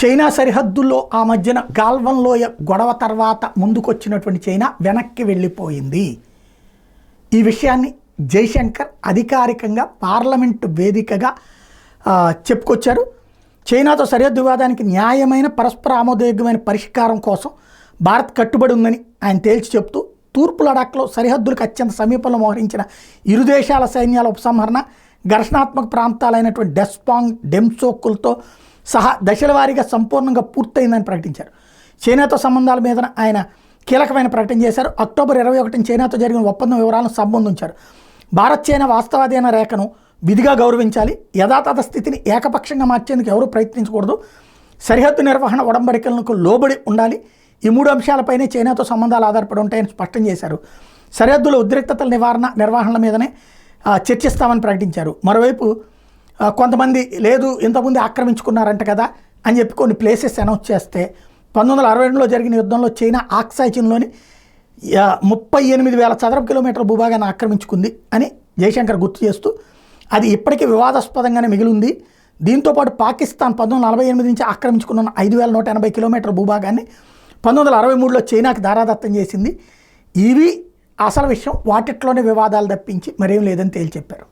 China సరిహద్దుల్లో ఆ మధ్యన గాల్వన్ లోయ గొడవ తర్వాత ముందుకొచ్చినటువంటి చైనా వెనక్కి వెళ్ళిపోయింది. ఈ విషయాన్ని జైశంకర్ అధికారికంగా పార్లమెంటు వేదికగా చెప్పుకొచ్చారు. చైనాతో సరిహద్దు వివాదానికి న్యాయమైన పరస్పర ఆమోదయోగ్యమైన పరిష్కారం కోసం భారత్ కట్టుబడి ఉందని ఆయన తేల్చి చెప్తూ, తూర్పు లడాఖ్లో సరిహద్దులకు అత్యంత సమీపంలో మోహరించిన ఇరు దేశాల సైన్యాల ఉపసంహరణ, ఘర్షణాత్మక ప్రాంతాలైనటువంటి డెస్పాంగ్, డెమ్సోకులతో సహా దశల వారీగా సంపూర్ణంగా పూర్తయిందని ప్రకటించారు. చైనాతో సంబంధాల మీద ఆయన కీలకమైన ప్రకటన చేశారు. అక్టోబర్ 21 చైనాతో జరిగిన ఒప్పందం వివరాలను సంబంధించారు. భారత్ చైనా వాస్తవాధీన రేఖను విధిగా గౌరవించాలి, యథాతథ స్థితిని ఏకపక్షంగా మార్చేందుకు ఎవరూ ప్రయత్నించకూడదు, సరిహద్దు నిర్వహణ ఒడంబడికలకు లోబడి ఉండాలి. ఈ 3 అంశాలపైనే చైనాతో సంబంధాలు ఆధారపడి ఉంటాయని స్పష్టం చేశారు. సరిహద్దుల ఉద్రిక్తతల నిర్వహణల మీదనే చర్చిస్తామని ప్రకటించారు. మరోవైపు కొంతమంది లేదు ఇంతకుముందు ఆక్రమించుకున్నారంట కదా అని చెప్పి కొన్ని ప్లేసెస్ అనౌన్స్ చేస్తే 1962లో జరిగిన యుద్ధంలో చైనా ఆక్సాయ్ చిన్లోని 38,000 చదరపు కిలోమీటర్ల భూభాగాన్ని ఆక్రమించుకుంది అని జైశంకర్ గుర్తు చేస్తూ, అది ఇప్పటికీ వివాదాస్పదంగానే మిగిలింది. దీంతోపాటు పాకిస్తాన్ 1948 నుంచి ఆక్రమించుకున్న 5,180 కిలోమీటర్ల భూభాగాన్ని 1963లో చైనాకి దారాదత్తం చేసింది. ఇవి అసలు విషయం, వాటిట్లోనే వివాదాలు తప్పించి మరేం లేదని తేల్చి చెప్పారు.